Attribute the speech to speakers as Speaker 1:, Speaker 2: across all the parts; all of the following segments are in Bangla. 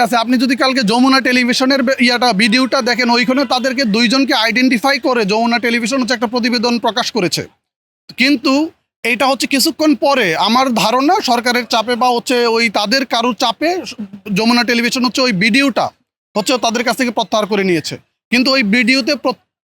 Speaker 1: আছে। আপনি যদি কালকে যমুনা টেলিভিশনের ভিডিওটা দেখেন, ওইখানে তাদেরকে দুইজনকে আইডেন্টিফাই করে যমুনা টেলিভিশন হচ্ছে একটা প্রতিবেদন প্রকাশ করেছে। কিন্তু এইটা হচ্ছে কিছুক্ষণ পরে আমার ধারণা সরকারের চাপে বা হচ্ছে ওই তাদের কারোর চাপে যমুনা টেলিভিশন হচ্ছে ওই ভিডিওটা হচ্ছে তাদের কাছ থেকে প্রত্যাহার করে নিয়েছে। কিন্তু ওই ভিডিওতে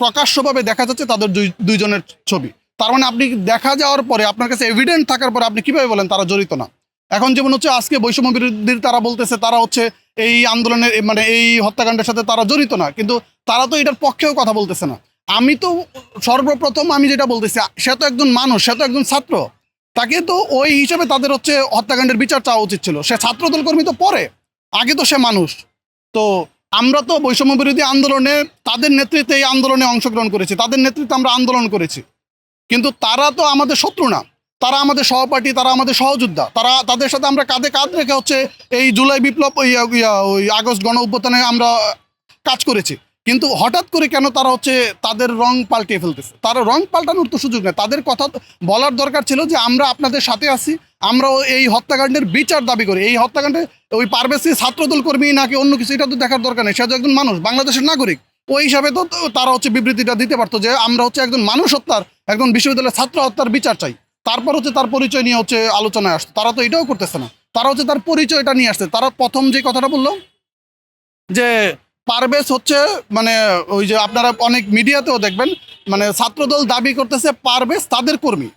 Speaker 1: প্রকাশ্যভাবে দেখা যাচ্ছে তাদের দুইজনের ছবি। তার মানে আপনি দেখা যাওয়ার পরে আপনার কাছে এভিডেন্ট থাকার পরে আপনি কিভাবে বলেন তারা জড়িত না? এখন যেমন হচ্ছে আজকে বৈষম্য বিরোধী তারা বলতেছে তারা হচ্ছে এই আন্দোলনের মানে এই হত্যাকাণ্ডের সাথে তারা জড়িত না, কিন্তু তারা তো এটার পক্ষেও কথা বলতেছে না। আমি তো সর্বপ্রথম আমি যেটা বলতেছি, সে তো একজন মানুষ, সে তো একজন ছাত্র, তাকে তো ওই হিসেবে তাদের হচ্ছে হত্যাকাণ্ডের বিচার চাওয়া উচিত ছিল। সে ছাত্রদল কর্মী তো পরে, আগে তো সে মানুষ। তো আমরা তো বৈষম্য বিরোধী আন্দোলনে তাদের নেতৃত্বে এই আন্দোলনে অংশগ্রহণ করেছি, তাদের নেতৃত্বে আমরা আন্দোলন করেছি, কিন্তু তারা তো আমাদের শত্রু না, তারা আমাদের সহপাঠী, তারা আমাদের সহযোদ্ধা। তাদের সাথে আমরা কাঁধে কাঁধ রেখে হচ্ছে এই জুলাই বিপ্লব ওই আগস্ট গণ অভ্যুত্থানে আমরা কাজ করেছি। কিন্তু হঠাৎ করে কেন তারা হচ্ছে তাদের রং পাল্টিয়ে ফেলতেছে? তারা রং পাল্টানোর তো সুযোগ নেই। তাদের কথা বলার দরকার ছিল যে আমরা আপনাদের সাথে আছি, আমরাও এই হত্যাকাণ্ডের বিচার দাবি করি। এই হত্যাকাণ্ডে ওই পারভেজ ছাত্রদল কর্মী নাকি অন্য কিছু, এটা তো দেখার দরকার নেই। সে তো একজন মানুষ, বাংলাদেশের নাগরিক। ওই হিসাবে তো তারা হচ্ছে বিবৃতিটা দিতে পারতো যে আমরা হচ্ছে একজন মানুষ হত্যার, একজন বিশ্ববিদ্যালয়ের ছাত্র হত্যার বিচার চাই। তারপর হচ্ছে তার পরিচয় নিয়ে হচ্ছে আলোচনায় আসতো। তারা তো এটাও করতেছে না, তারা হচ্ছে তার পরিচয়টা নিয়ে আসছে। তারা প্রথম যে কথাটা বললো যে পারভেজ হচ্ছে মানে ওই যে আপনারা অনেক মিডিয়াতেও দেখবেন মানে ছাত্রদল দাবি করতেছে পারভেজ তাদের কর্মী,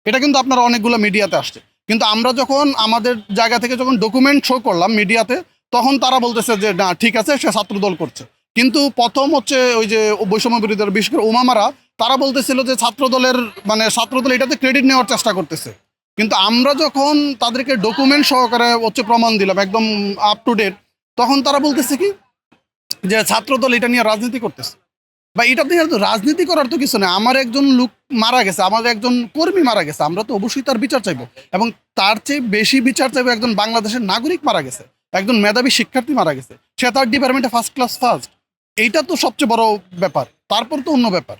Speaker 1: এটা কিন্তু আপনারা অনেকগুলো মিডিয়াতে আসছে। কিন্তু আমরা যখন আমাদের জায়গা থেকে যখন ডকুমেন্ট শো করলাম মিডিয়াতে, তখন তারা বলতেছে যে না ঠিক আছে সে ছাত্রদল করছে। কিন্তু প্রথম হচ্ছে ওই যে বৈষম্য বিরোধী বিশেষ করে উমামারা, তারা বলতেছিল যে ছাত্রদলের মানে ছাত্রদল এটাতে ক্রেডিট নেওয়ার চেষ্টা করতেছে। কিন্তু আমরা যখন তাদেরকে ডকুমেন্ট সহকারে হচ্ছে প্রমাণ দিলাম একদম আপ টু ডেট, তখন তারা বলতেছে কি যে ছাত্রদল এটা নিয়ে রাজনীতি করতেছে। বা এটা নিয়ে রাজনীতি করার তো কিছু নেই। আমার একজন লোক মারা গেছে, আমাদের একজন কর্মী মারা গেছে, আমরা তো অবশ্যই তার বিচার চাইবো, এবং তার চেয়ে বেশি বিচার চাইবো একজন বাংলাদেশের নাগরিক মারা গেছে, একজন মেধাবী শিক্ষার্থী মারা গেছে, সে তার ডিপার্টমেন্টে ফার্স্ট ক্লাস ফার্স্ট। এইটা তো সবচেয়ে বড় ব্যাপার, তারপর তো অন্য ব্যাপার।